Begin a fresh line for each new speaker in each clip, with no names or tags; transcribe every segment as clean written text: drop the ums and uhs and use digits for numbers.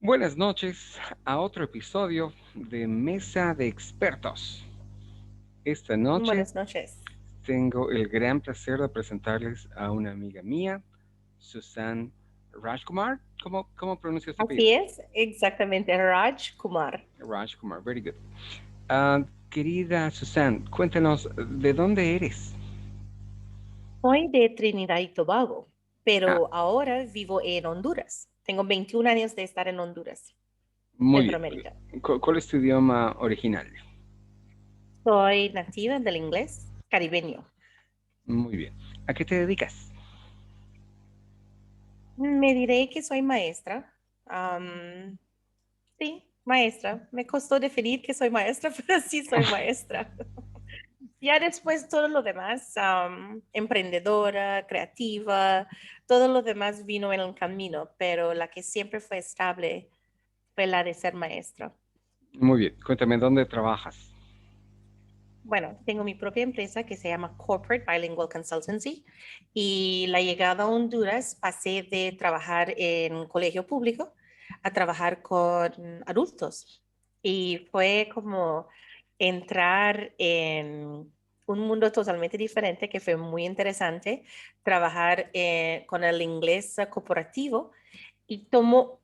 Buenas noches a otro episodio de Mesa de Expertos. Esta noche
Buenas noches.
tengo el gran placer de presentarles a una amiga mía, Susan Rajkumar. ¿Cómo pronuncia su apellido?
Así es, exactamente, Raj Kumar.
Rajkumar, very good. Ah, querida Susan, cuéntanos, ¿de dónde eres?
Soy de Trinidad y Tobago,
Ah,
pero ahora vivo en Honduras. Tengo 21 años de estar en Honduras,
muy bien.
Centroamérica.
¿Cuál es tu idioma original?
Soy nativa del inglés caribeño.
Muy bien. ¿A qué te dedicas?
Me diré que soy maestra. Sí, maestra. Me costó definir que soy maestra, pero sí soy maestra. Ya después todo lo demás, emprendedora, creativa, todo lo demás vino en el camino, pero la que siempre fue estable fue la de ser maestra.
Muy bien. Cuéntame, ¿dónde trabajas?
Bueno, tengo mi propia empresa que se llama Corporate Bilingual Consultancy y la llegada a Honduras pasé de trabajar en colegio público a trabajar con adultos. Y fue como entrar en un mundo totalmente diferente que fue muy interesante, trabajar con el inglés corporativo y tomó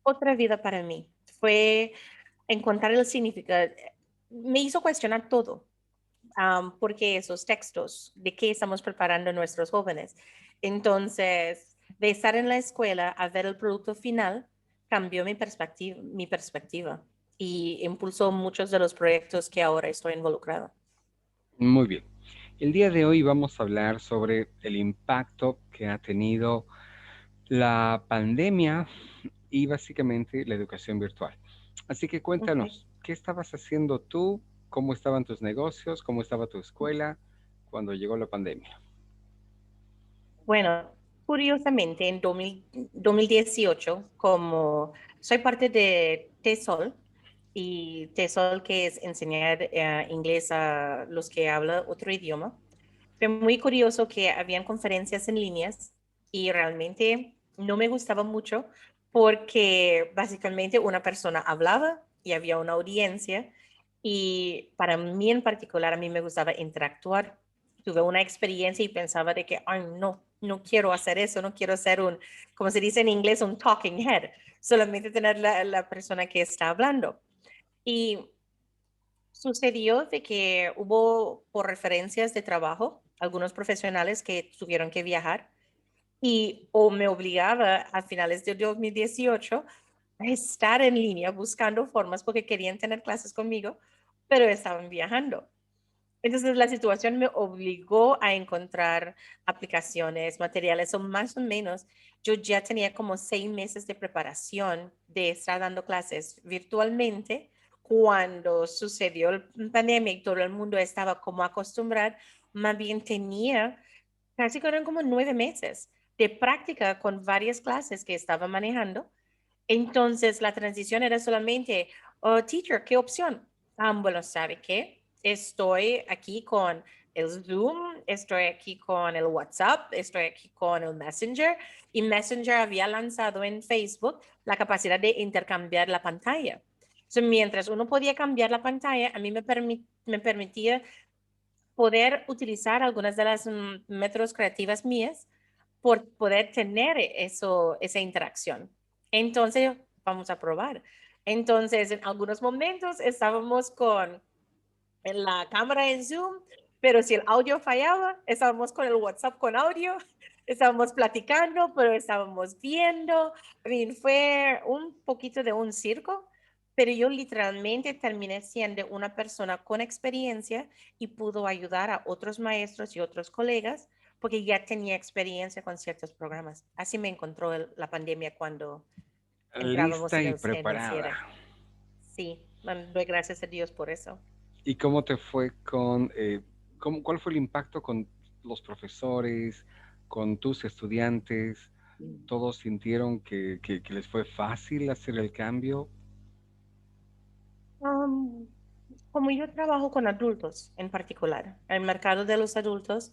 otra vida para mí. Fue encontrar el significado, me hizo cuestionar todo, porque esos textos, de qué estamos preparando a nuestros jóvenes. Entonces, de estar en la escuela a ver el producto final, cambió mi perspectiva y impulsó muchos de los proyectos que ahora estoy involucrado.
Muy bien. El día de hoy vamos a hablar sobre el impacto que ha tenido la pandemia y básicamente la educación virtual. Así que
Okay.
cuéntanos, ¿qué estabas haciendo tú? ¿Cómo estaban tus negocios? ¿Cómo estaba tu escuela cuando llegó la pandemia?
Bueno, curiosamente, en 2018, como soy parte de TESOL, y TESOL que es enseñar inglés a los que hablan otro idioma, fue muy curioso que habían conferencias en líneas y realmente no me gustaba mucho porque básicamente una persona hablaba y había una audiencia y para mí en particular a mí me gustaba interactuar. Tuve una experiencia y pensaba de que, ay, no, no quiero hacer eso, no quiero ser un, como se dice en inglés, un talking head, solamente tener la persona que está hablando. Y sucedió de que hubo, por referencias de trabajo, algunos profesionales que tuvieron que viajar y o me obligaba a finales de 2018 a estar en línea buscando formas porque querían tener clases conmigo, pero estaban viajando. Entonces la situación me obligó a encontrar aplicaciones, materiales o más o menos. Yo ya tenía como 6 meses de preparación de estar dando clases virtualmente cuando sucedió la pandemia y todo el mundo estaba como acostumbrado. Más bien tenía casi que eran como 9 meses de práctica con varias clases que estaba manejando. Entonces, la transición era solamente, oh, teacher, ¿qué opción? Bueno, ¿sabe qué? Estoy aquí con el Zoom, estoy aquí con el WhatsApp, estoy aquí con el Messenger y Messenger había lanzado en Facebook la capacidad de intercambiar la pantalla. So, mientras uno podía cambiar la pantalla, a mí me permitía poder utilizar algunas de las métodos creativas mías por poder tener esa interacción. Entonces, vamos a probar. Entonces, en algunos momentos estábamos con la cámara en Zoom, pero si el audio fallaba, estábamos con el WhatsApp con audio, estábamos platicando, pero estábamos viendo. Fue un poquito de un circo, pero yo literalmente terminé siendo una persona con experiencia y pudo ayudar a otros maestros y otros colegas porque ya tenía experiencia con ciertos programas. Así me encontró la pandemia cuando entrábamos
Lista
en
y
en el
preparada.
cierre. Sí, doy gracias a Dios por eso.
¿Y cómo te fue con, cuál fue el impacto con los profesores, con tus estudiantes? ¿Todos sintieron que les fue fácil hacer el cambio?
Um, Como yo trabajo con adultos en particular, el mercado de los adultos,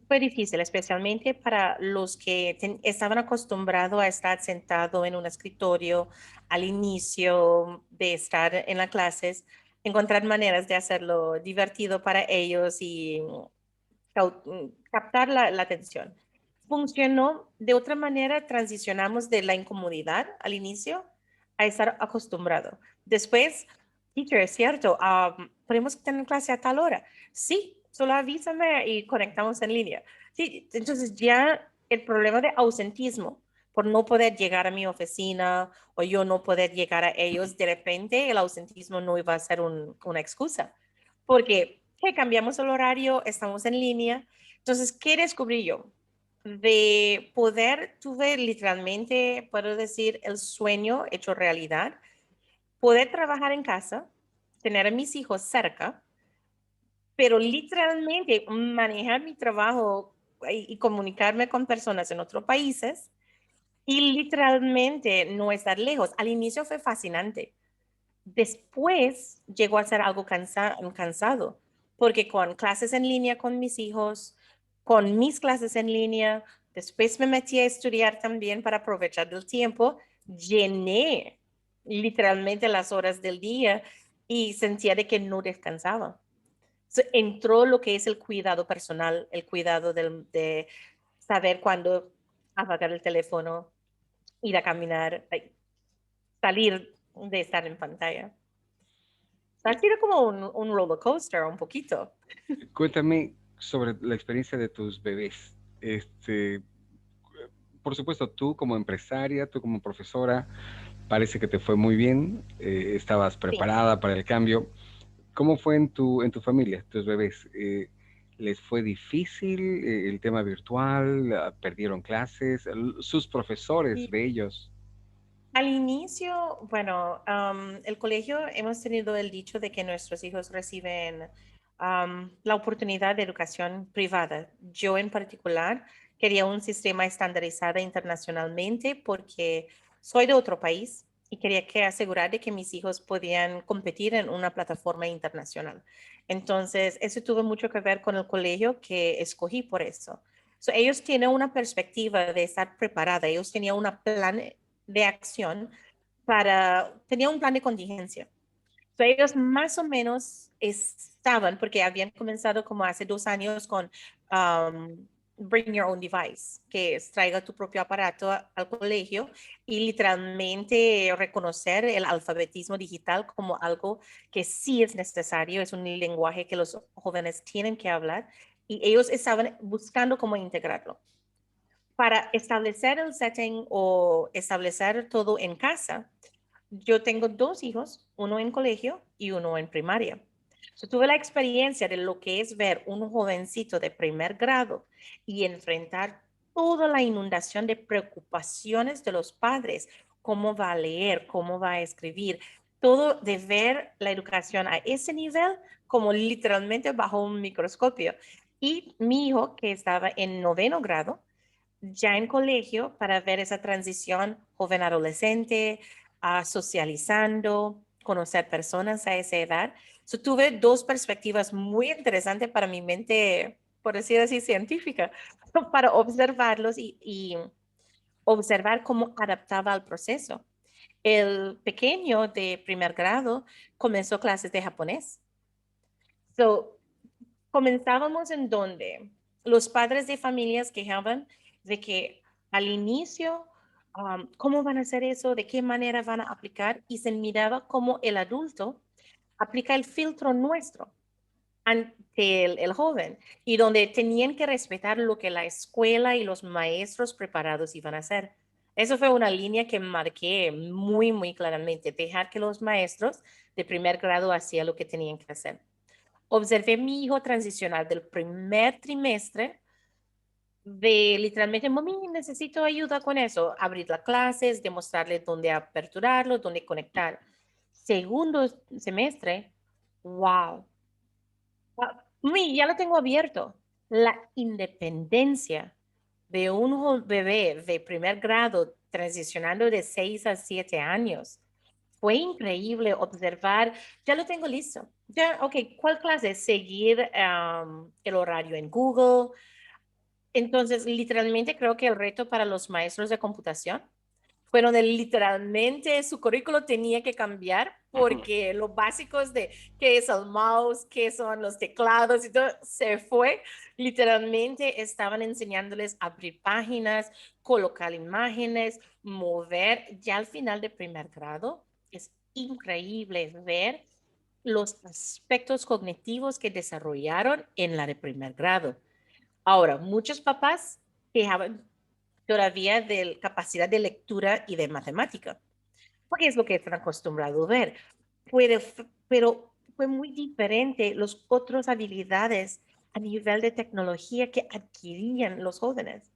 Fue difícil, especialmente para los que estaban acostumbrados a estar sentado en un escritorio al inicio de estar en las clases, encontrar maneras de hacerlo divertido para ellos y captar la atención. Funcionó de otra manera, transicionamos de la incomodidad al inicio a estar acostumbrado. Después, teacher, es cierto, podemos tener clase a tal hora. Sí, solo avísame y conectamos en línea. Sí, entonces ya el problema de ausentismo por no poder llegar a mi oficina o yo no poder llegar a ellos, de repente el ausentismo no iba a ser una excusa, porque hey, cambiamos el horario, estamos en línea. Entonces, ¿qué descubrí yo? De poder, tuve literalmente, puedo decir, el sueño hecho realidad, poder trabajar en casa, tener a mis hijos cerca, pero literalmente manejar mi trabajo y comunicarme con personas en otros países y literalmente no estar lejos. Al inicio fue fascinante. Después llegó a ser algo cansado, porque con clases en línea con mis hijos, con mis clases en línea, después me metí a estudiar también para aprovechar del tiempo, llené literalmente las horas del día y sentía de que no descansaba. Entró lo que es el cuidado personal, el cuidado de saber cuándo apagar el teléfono, ir a caminar, salir de estar en pantalla. Ha sido como un roller coaster, un poquito.
Cuéntame sobre la experiencia de tus bebés. Por supuesto, tú como empresaria, tú como profesora, parece que te fue muy bien, estabas
Sí.
preparada para el cambio. ¿Cómo fue en tu familia, tus bebés? ¿Les fue difícil el tema virtual? ¿Perdieron clases? ¿Sus profesores
Y
de ellos?
al inicio, bueno, el colegio hemos tenido el dicho de que nuestros hijos reciben la oportunidad de educación privada. Yo en particular quería un sistema estandarizado internacionalmente porque soy de otro país y quería que asegurar de que mis hijos podían competir en una plataforma internacional. Entonces, eso tuvo mucho que ver con el colegio que escogí por eso. So, ellos tienen una perspectiva de estar preparada, ellos tenían un plan de acción tenía un plan de contingencia. So, ellos más o menos estaban, porque habían comenzado como hace 2 años con Bring Your Own Device, que es traiga tu propio aparato al colegio y literalmente reconocer el alfabetismo digital como algo que sí es necesario, es un lenguaje que los jóvenes tienen que hablar y ellos estaban buscando cómo integrarlo para establecer el setting o establecer todo en casa. Yo tengo 2 hijos, uno en colegio y uno en primaria. Tuve la experiencia de lo que es ver un jovencito de primer grado y enfrentar toda la inundación de preocupaciones de los padres, cómo va a leer, cómo va a escribir, todo de ver la educación a ese nivel como literalmente bajo un microscopio. Y mi hijo, que estaba en noveno grado, ya en colegio para ver esa transición joven adolescente, socializando, conocer personas a esa edad. Tuve dos perspectivas muy interesantes para mi mente, por decir así, científica, para observarlos y observar cómo adaptaba al proceso. El pequeño de primer grado comenzó clases de japonés. So, comenzábamos en donde los padres de familias quejaban de que al inicio, ¿cómo van a hacer eso? ¿De qué manera van a aplicar? Y se miraba cómo el adulto aplica el filtro nuestro ante el joven y donde tenían que respetar lo que la escuela y los maestros preparados iban a hacer. Eso fue una línea que marqué muy, muy claramente, dejar que los maestros de primer grado hacían lo que tenían que hacer. Observé a mi hijo transicionar del primer trimestre de literalmente, mami, necesito ayuda con eso, abrir las clases, demostrarle dónde aperturarlo, dónde conectar. Segundo semestre, wow, mami, ya lo tengo abierto. La independencia de un bebé de primer grado transicionando de 6 a 7 años. Fue increíble observar, ya lo tengo listo. Ya, ok, ¿cuál clase? Seguir el horario en Google, Entonces, literalmente creo que el reto para los maestros de computación fue donde literalmente su currículo tenía que cambiar porque los básicos de qué es el mouse, qué son los teclados y todo se fue. Literalmente estaban enseñándoles a abrir páginas, colocar imágenes, mover. Ya al final de primer grado es increíble ver los aspectos cognitivos que desarrollaron en la de primer grado. Ahora, muchos papás quejaban todavía de capacidad de lectura y de matemática, porque es lo que están acostumbrados a ver. Puede, pero fue muy diferente los otros habilidades a nivel de tecnología que adquirían los jóvenes.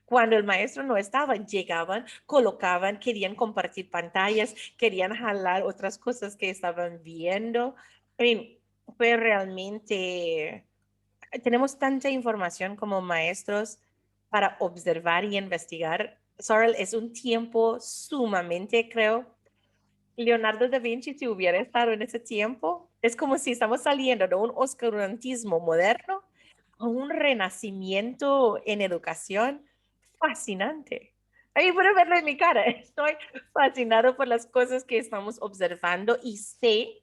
Cuando el maestro no estaba, llegaban, colocaban, querían compartir pantallas, querían jalar otras cosas que estaban viendo. I mean, fue realmente tenemos tanta información como maestros para observar y investigar. Sorrel, es un tiempo sumamente, creo, Leonardo da Vinci, si hubiera estado en ese tiempo, es como si estamos saliendo de un oscurantismo moderno a un renacimiento en educación fascinante. Ahí pueden verlo en mi cara. Estoy fascinado por las cosas que estamos observando y sé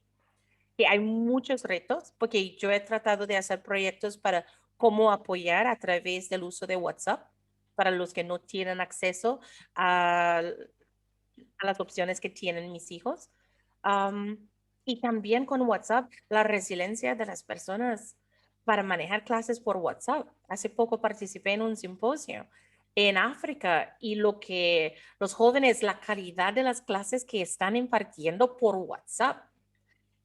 que hay muchos retos, porque yo he tratado de hacer proyectos para cómo apoyar a través del uso de WhatsApp para los que no tienen acceso a las opciones que tienen mis hijos. Um, y también con WhatsApp, la resiliencia de las personas para manejar clases por WhatsApp. Hace poco participé en un simposio en África y lo que los jóvenes, la calidad de las clases que están impartiendo por WhatsApp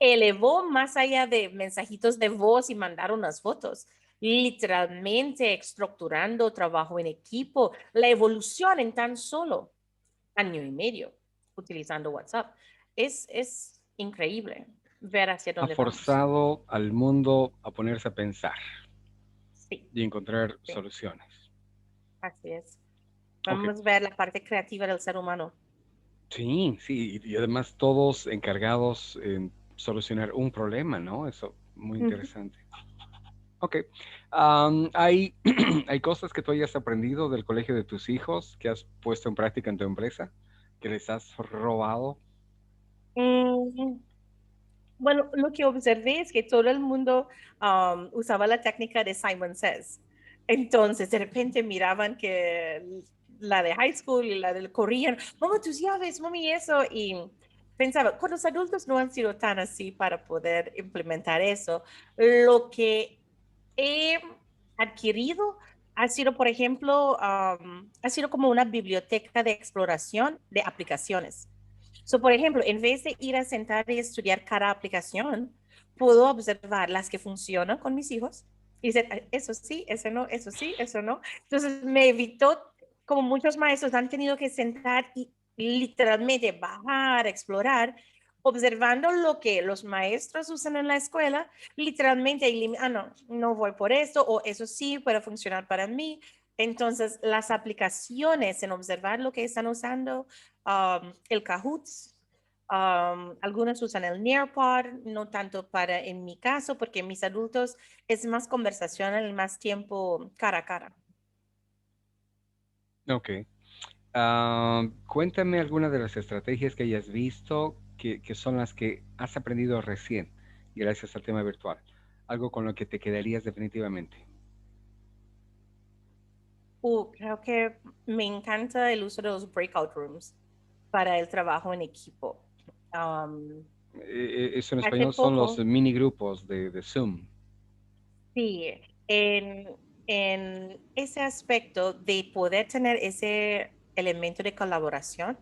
elevó más allá de mensajitos de voz y mandar unas fotos, literalmente estructurando trabajo en equipo, la evolución en tan solo año y medio utilizando WhatsApp. Es increíble ver hacia
Ha
dónde vamos.
forzado al mundo a ponerse a pensar
Sí,
y encontrar
sí,
soluciones.
así es.
Ok.
Vamos a ver la parte creativa del ser humano.
Sí, sí, y además todos encargados en solucionar un problema, ¿no? Eso, muy
Ujú.
interesante. Ok. ¿Hay, hay cosas que tú hayas aprendido del colegio de tus hijos que has puesto en práctica en tu empresa, que les has robado?
Mm, bueno, lo que observé es que todo el mundo usaba la técnica de Simon Says. Entonces, de repente miraban que la de high school y la del Korean, mamá, tus llaves, mami, eso. Y pensaba, con los adultos no han sido tan así para poder implementar eso. Lo que he adquirido ha sido, por ejemplo, ha sido como una biblioteca de exploración de aplicaciones. So, por ejemplo, en vez de ir a sentar y estudiar cada aplicación, puedo observar las que funcionan con mis hijos y decir, "Ah, eso sí, eso no, eso sí, eso no". Entonces, me evitó, como muchos maestros han tenido que sentar y literalmente bajar, explorar, observando lo que los maestros usan en la escuela, literalmente, no, no voy por esto, o eso sí puede funcionar para mí. Entonces, las aplicaciones en observar lo que están usando, el Kahoot, algunos usan el Nearpod, no tanto para en mi caso, porque mis adultos es más conversacional, más tiempo cara a cara.
Ok. Cuéntame alguna de las estrategias que hayas visto que son las que has aprendido recién gracias al tema virtual. Algo con lo que te quedarías definitivamente.
Creo que me encanta el uso de los breakout rooms para el trabajo en equipo. Um,
Eso en
Hace
español son los
poco,
mini grupos de Zoom.
sí, en ese aspecto de poder tener ese elemento de colaboración,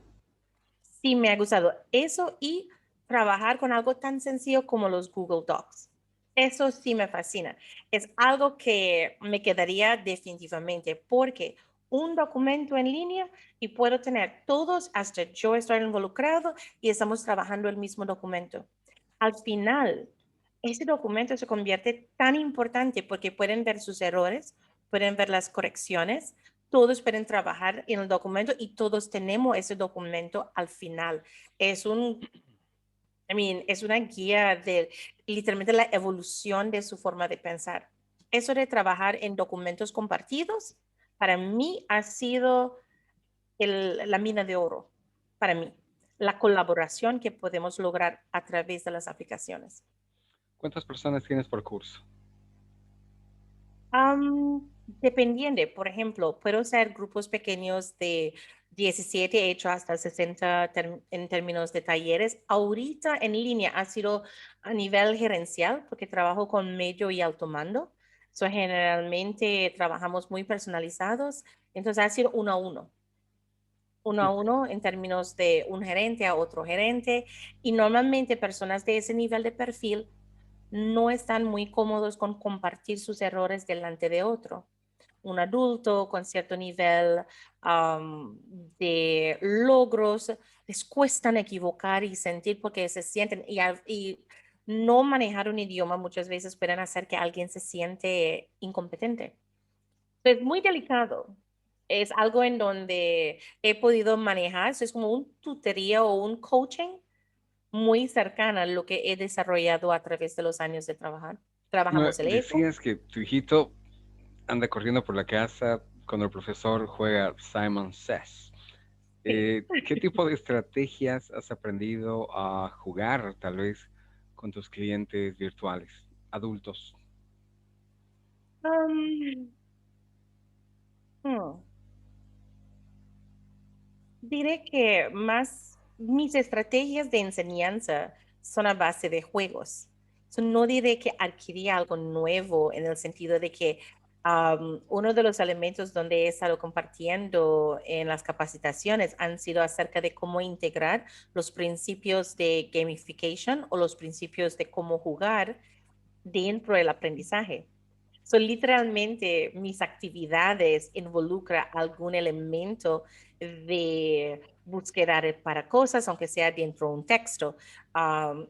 sí me ha gustado eso y trabajar con algo tan sencillo como los Google Docs. Eso sí me fascina. Es algo que me quedaría definitivamente porque un documento en línea y puedo tener todos, hasta yo estar involucrado y estamos trabajando el mismo documento. Al final, ese documento se convierte tan importante porque pueden ver sus errores, pueden ver las correcciones, todos pueden trabajar en el documento y todos tenemos ese documento al final. Es es una guía de literalmente la evolución de su forma de pensar. Eso de trabajar en documentos compartidos para mí ha sido la mina de oro, para mí, la colaboración que podemos lograr a través de las aplicaciones.
¿Cuántas personas tienes por curso?
Dependiendo, por ejemplo, puedo ser grupos pequeños de 17 hecho hasta 60 en términos de talleres. Ahorita en línea ha sido a nivel gerencial porque trabajo con medio y alto mando. So, generalmente trabajamos muy personalizados, entonces ha sido uno a uno en términos de un gerente a otro gerente y normalmente personas de ese nivel de perfil no están muy cómodos con compartir sus errores delante de otro. Un adulto con cierto nivel um, de logros les cuestan equivocar y sentir porque se sienten y no manejar un idioma muchas veces pueden hacer que alguien se siente incompetente. Es muy delicado. Es algo en donde he podido manejar. Es como un tutoría o un coaching muy cercana a lo que he desarrollado a través de los años de trabajar. Trabajamos el ego.
Decías que tu hijito anda corriendo por la casa cuando el profesor juega Simon Says.
Sí.
¿Qué tipo de estrategias has aprendido a jugar, tal vez, con tus clientes virtuales, adultos?
Um, hmm, Diré que más mis estrategias de enseñanza son a base de juegos. So, no diré que adquirí algo nuevo en el sentido de que uno de los elementos donde he estado compartiendo en las capacitaciones han sido acerca de cómo integrar los principios de gamification o los principios de cómo jugar dentro del aprendizaje. So, literalmente mis actividades involucran algún elemento de búsqueda para cosas, aunque sea dentro de un texto.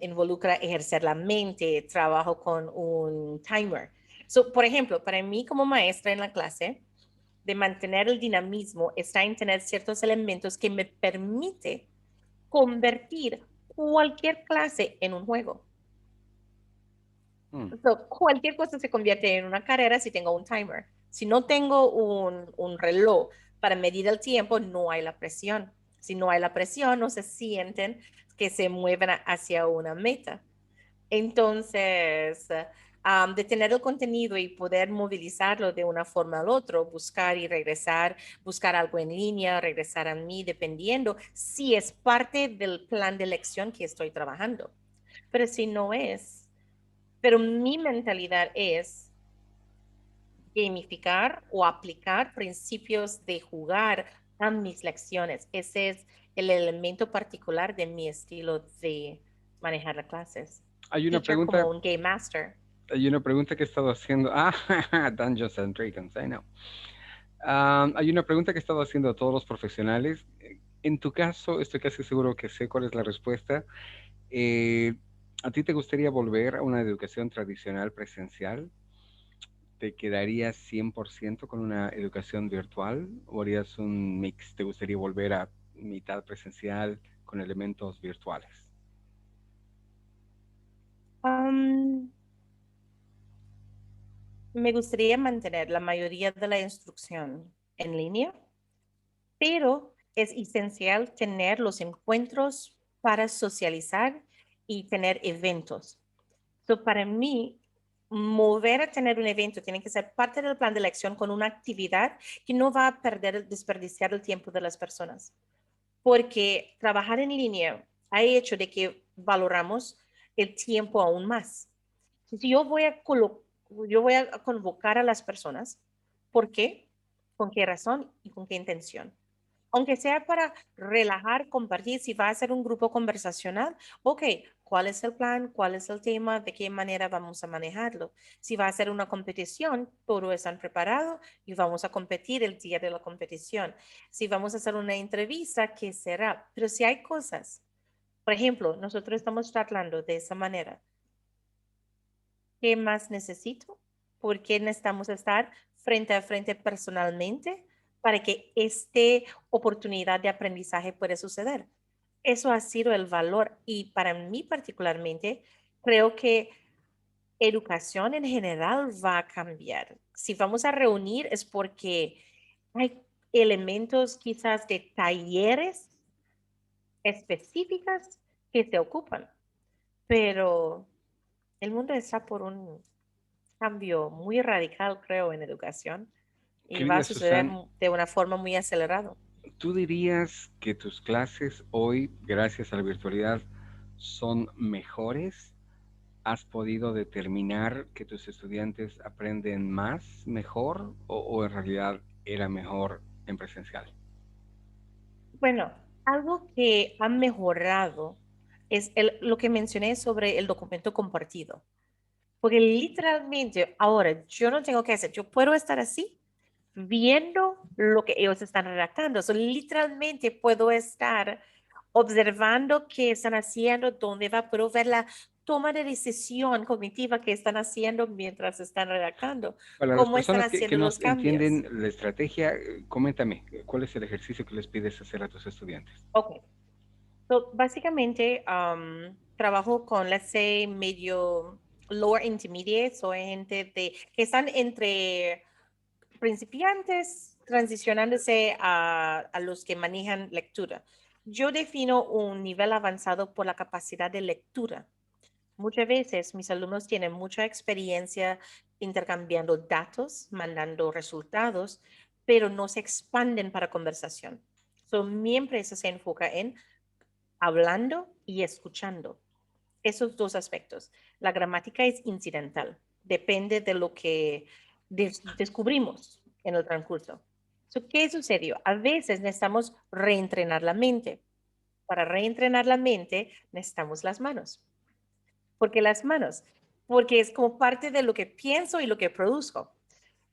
Involucra ejercer la mente, trabajo con un timer. So, por ejemplo, para mí como maestra en la clase, de mantener el dinamismo está en tener ciertos elementos que me permite convertir cualquier clase en un juego.
Mm.
So, cualquier cosa se convierte en una carrera si tengo un timer. Si no tengo un reloj para medir el tiempo, no hay la presión. Si no hay la presión, no se sienten que se mueven hacia una meta. Entonces, de tener el contenido y poder movilizarlo de una forma al otro, buscar y regresar, buscar algo en línea, regresar a mí, dependiendo si es parte del plan de lección que estoy trabajando. Pero si no es, pero mi mentalidad es gamificar o aplicar principios de jugar a mis lecciones. Ese es el elemento particular de mi estilo de manejar las clases.
Hay una
Teacher
pregunta,
como un game master.
hay una pregunta que he estado haciendo. Ah, Dungeons and Dragons, I know. Hay una pregunta que he estado haciendo a todos los profesionales. En tu caso, estoy casi seguro que sé cuál es la respuesta. Eh, ¿A ti te gustaría volver a una educación tradicional presencial? ¿Te quedarías 100% con una educación virtual o harías un mix? ¿Te gustaría volver a mitad presencial con elementos virtuales?
Um, Me gustaría mantener la mayoría de la instrucción en línea, pero es esencial tener los encuentros para socializar y tener eventos. So, para mí, mover a tener un evento tiene que ser parte del plan de elección con una actividad que no va a desperdiciar el tiempo de las personas. Porque trabajar en línea ha hecho de que valoramos el tiempo aún más. Si yo voy a convocar a las personas, ¿por qué? ¿Con qué razón y con qué intención? Aunque sea para relajar, compartir, si va a ser un grupo conversacional, ok, ¿cuál es el plan? ¿Cuál es el tema? ¿De qué manera vamos a manejarlo? Si va a ser una competición, todos están preparados y vamos a competir el día de la competición. Si vamos a hacer una entrevista, ¿qué será? Pero si hay cosas, por ejemplo, nosotros estamos charlando de esa manera, ¿qué más necesito? ¿Por qué necesitamos estar frente a frente personalmente para que esta oportunidad de aprendizaje pueda suceder? Eso ha sido el valor y para mí particularmente creo que educación en general va a cambiar. Si vamos a reunir es porque hay elementos quizás de talleres específicas que se ocupan, pero el mundo está por un cambio muy radical, creo, en educación y va a
Querida
suceder
Susan,
de una forma muy acelerada.
¿tú dirías que tus clases hoy, gracias a la virtualidad, son mejores? ¿Has podido determinar que tus estudiantes aprenden más, mejor, o en realidad era mejor en presencial?
Bueno, algo que ha mejorado es lo que mencioné sobre el documento compartido. Porque literalmente ahora yo no tengo que hacer, yo puedo estar así viendo lo que ellos están redactando. So, literalmente puedo estar observando qué están haciendo, dónde va, puedo ver la toma de decisión cognitiva que están haciendo mientras están redactando,
Para las
cómo están
personas que
haciendo
no
los cambios.
entienden la estrategia, coméntame, ¿cuál es el ejercicio que les pides hacer a tus estudiantes?
Ok, so, básicamente trabajo con, let's say, medio lower intermediate, o gente que están entre principiantes transicionándose a los que manejan lectura. Yo defino un nivel avanzado por la capacidad de lectura. Muchas veces mis alumnos tienen mucha experiencia intercambiando datos, mandando resultados, pero no se expanden para conversación. So, mi empresa se enfoca en hablando y escuchando. Esos dos aspectos. La gramática es incidental, depende de lo que descubrimos en el transcurso. So, ¿qué sucedió? A veces necesitamos reentrenar la mente. Para reentrenar la mente necesitamos las manos. ¿Por qué las manos? Porque es como parte de lo que pienso y lo que produzco.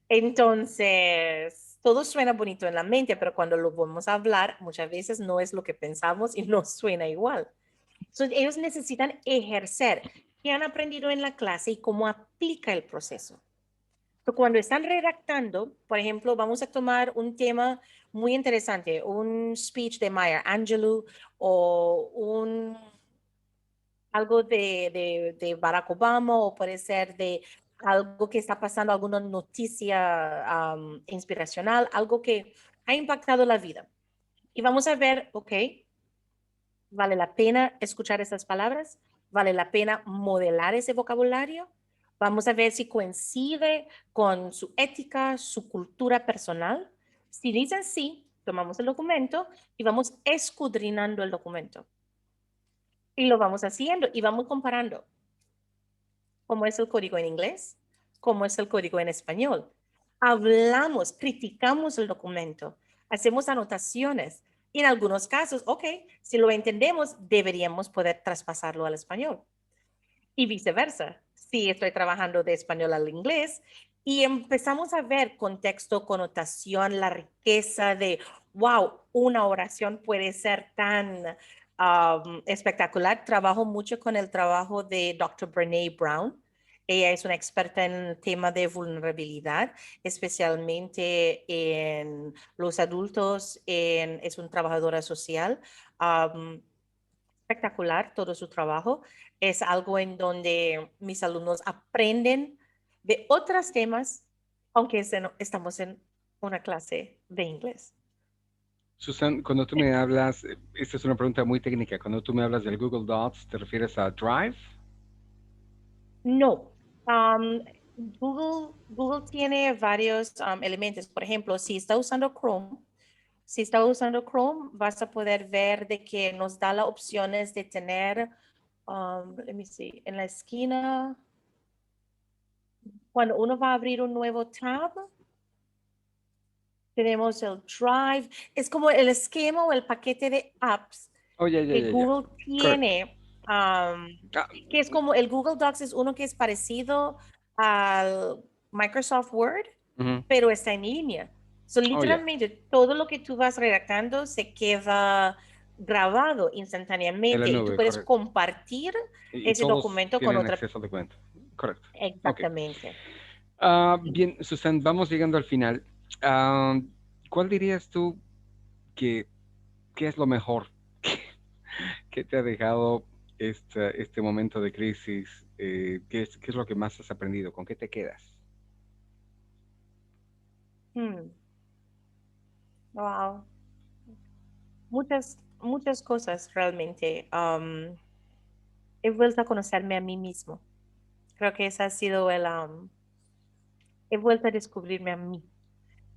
Entonces, todo suena bonito en la mente, pero cuando lo vamos a hablar, muchas veces no es lo que pensamos y no suena igual. Entonces, ellos necesitan ejercer qué han aprendido en la clase y cómo aplica el proceso. Entonces, cuando están redactando, por ejemplo, vamos a tomar un tema muy interesante, un speech de Maya Angelou o algo de Barack Obama, o puede ser de algo que está pasando, alguna noticia inspiracional, algo que ha impactado la vida. Y vamos a ver, ok, ¿vale la pena escuchar esas palabras? ¿Vale la pena modelar ese vocabulario? Vamos a ver si coincide con su ética, su cultura personal. Si dicen sí, tomamos el documento y vamos escudriñando el documento. Y lo vamos haciendo y vamos comparando cómo es el código en inglés, cómo es el código en español. Hablamos, criticamos el documento, hacemos anotaciones. Y en algunos casos, ok, si lo entendemos, deberíamos poder traspasarlo al español. Y viceversa, si estoy trabajando de español al inglés y empezamos a ver contexto, connotación, la riqueza de, wow, una oración puede ser tan espectacular. Trabajo mucho con el trabajo de Dr. Brené Brown. Ella es una experta en el tema de vulnerabilidad, especialmente en los adultos, es una trabajadora social. Um, Espectacular todo su trabajo. Es algo en donde mis alumnos aprenden de otros temas, aunque estamos en una clase de inglés.
Susan, cuando tú me hablas, esta es una pregunta muy técnica, cuando tú me hablas del Google Docs, ¿te refieres a Drive?
No. Google tiene varios elementos. Por ejemplo, si está usando Chrome, vas a poder ver de que nos da las opciones de tener, let me see, en la esquina, cuando uno va a abrir un nuevo tab, tenemos el Drive. Es como el esquema o el paquete de apps
Oh,
que
ya.
Google
Correcto.
tiene,
Ah,
que es como el Google Docs, es uno que es parecido al Microsoft Word,
ujú.
pero está en línea. So,
Oh, ya.
literalmente, todo lo que tú vas redactando se queda grabado
En la
instantáneamente y tú
nube,
puedes
correcto.
compartir
Y
ese
todos
documento con
tienen
otra.
acceso al documento. Correcto. Ok.
Exactamente.
Bien, Susan, vamos llegando al final. Ah, ¿Cuál dirías tú que, que es lo mejor que te ha dejado este momento de crisis? ¿Qué es lo que más has aprendido? ¿Con qué te quedas?
Hmm. Wow. Muchas cosas realmente. He vuelto a conocerme a mí mismo. Creo que ese ha sido he vuelto a descubrirme a mí.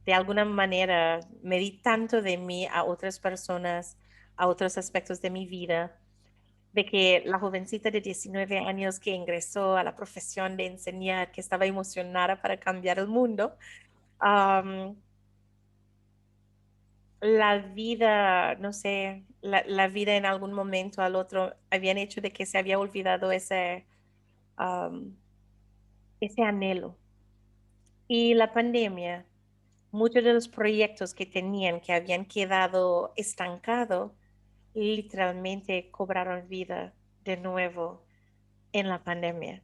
De alguna manera, me di tanto de mí a otras personas, a otros aspectos de mi vida, de que la jovencita de 19 años que ingresó a la profesión de enseñar, que estaba emocionada para cambiar el mundo, um, la vida, no sé, la vida en algún momento al otro habían hecho de que se había olvidado um, ese anhelo. Y la pandemia, muchos de los proyectos que tenían, que habían quedado estancados, literalmente cobraron vida de nuevo en la pandemia.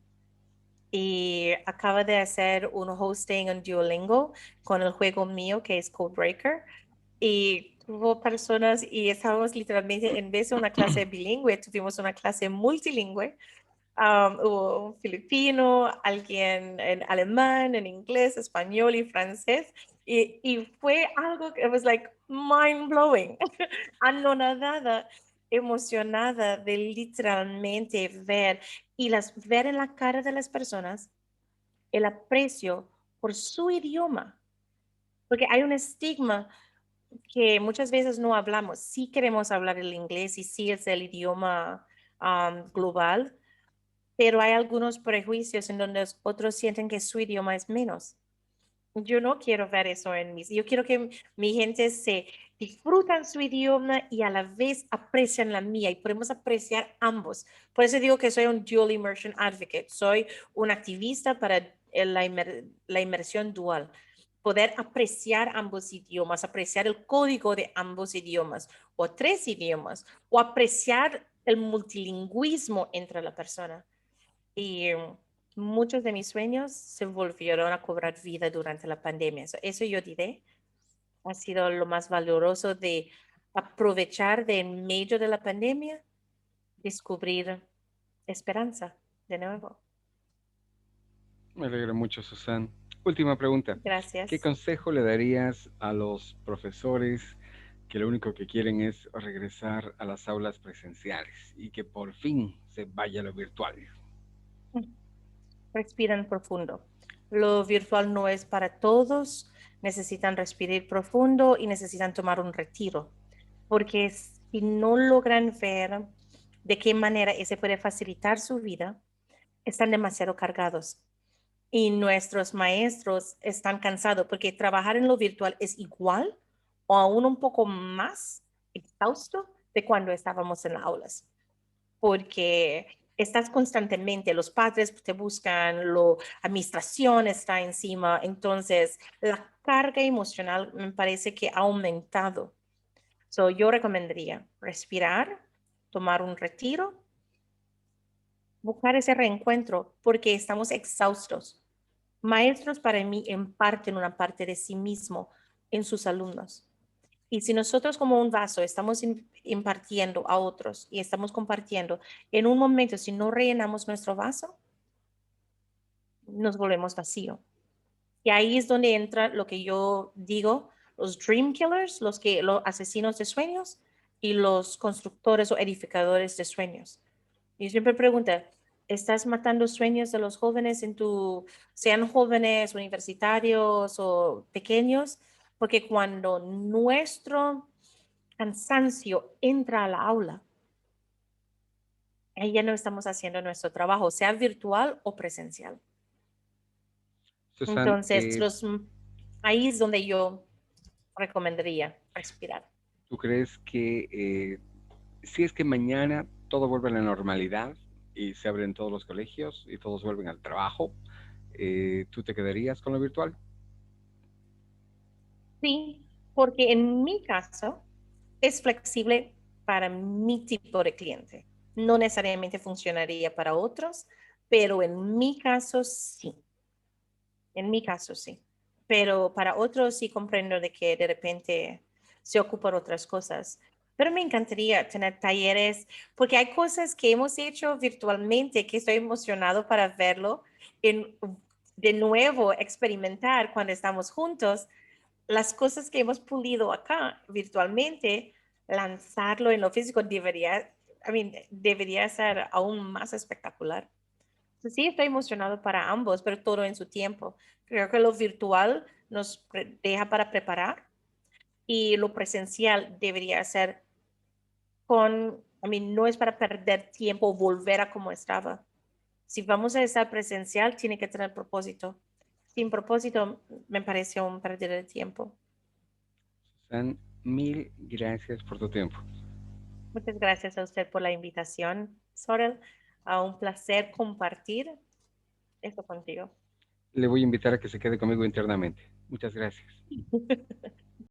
Y acaba de hacer un hosting en Duolingo con el juego mío que es Codebreaker. Y tuvo personas y estábamos literalmente, en vez de una clase bilingüe, tuvimos una clase multilingüe. Hubo un filipino, alguien en alemán, en inglés, español y francés. Y fue algo que was like mind blowing, anonadada, emocionada de literalmente ver ver en la cara de las personas el aprecio por su idioma, porque hay un estigma que muchas veces no hablamos. Sí queremos hablar el inglés y sí es el idioma global, pero hay algunos prejuicios en donde otros sienten que su idioma es menos. Yo no quiero ver eso en mis. Yo quiero que mi gente se disfrutan su idioma y a la vez aprecian la mía y podemos apreciar ambos. Por eso digo que soy un dual immersion advocate. Soy un activista para la inmersión dual. Poder apreciar ambos idiomas, apreciar el código de ambos idiomas o tres idiomas o apreciar el multilingüismo entre la persona. Y muchos de mis sueños se volvieron a cobrar vida durante la pandemia. Eso yo diré, ha sido lo más valoroso de aprovechar de en medio de la pandemia, descubrir esperanza de nuevo.
Me alegra mucho, Susan. Última pregunta. ¿Qué
Gracias.
consejo le darías a los profesores que lo único que quieren es regresar a las aulas presenciales y que por fin se vaya a lo virtual?
Respiran profundo. Lo virtual no es para todos. Necesitan respirar profundo y necesitan tomar un retiro, porque si no logran ver de qué manera ese puede facilitar su vida, están demasiado cargados. Y nuestros maestros están cansados porque trabajar en lo virtual es igual o aún un poco más exhausto de cuando estábamos en las aulas, porque estás constantemente, los padres te buscan, la administración está encima, entonces la carga emocional me parece que ha aumentado. So, yo recomendaría respirar, tomar un retiro, buscar ese reencuentro porque estamos exhaustos. Maestros para mí imparten una parte de sí mismo en sus alumnos. Y si nosotros como un vaso estamos impartiendo a otros y estamos compartiendo, en un momento, si no rellenamos nuestro vaso, nos volvemos vacío. Y ahí es donde entra lo que yo digo, los dream killers, los asesinos de sueños y los constructores o edificadores de sueños. Y siempre pregunto, ¿estás matando sueños de los jóvenes sean jóvenes, universitarios o pequeños? Porque cuando nuestro cansancio entra a la aula, ahí ya no estamos haciendo nuestro trabajo, sea virtual o presencial.
Susan,
Entonces, ahí es donde yo recomendaría respirar.
¿tú crees que si es que mañana todo vuelve a la normalidad y se abren todos los colegios y todos vuelven al trabajo, tú te quedarías con lo virtual?
Sí, porque en mi caso es flexible para mi tipo de cliente. No necesariamente funcionaría para otros, pero en mi caso sí. En mi caso sí. Pero para otros sí comprendo de que de repente se ocupan otras cosas. Pero me encantaría tener talleres, porque hay cosas que hemos hecho virtualmente que estoy emocionado para verlo, en, de nuevo experimentar cuando estamos juntos, las cosas que hemos pulido acá virtualmente, lanzarlo en lo físico debería ser aún más espectacular. Sí, estoy emocionado para ambos, pero todo en su tiempo. Creo que lo virtual nos deja para preparar y lo presencial debería ser no es para perder tiempo o volver a como estaba. Si vamos a estar presencial, tiene que tener propósito. Sin propósito, me pareció un pérdida de tiempo.
Susan, mil gracias por tu tiempo.
Muchas gracias a usted por la invitación, Sorel. Un placer compartir esto contigo.
Le voy a invitar a que se quede conmigo internamente. Muchas gracias.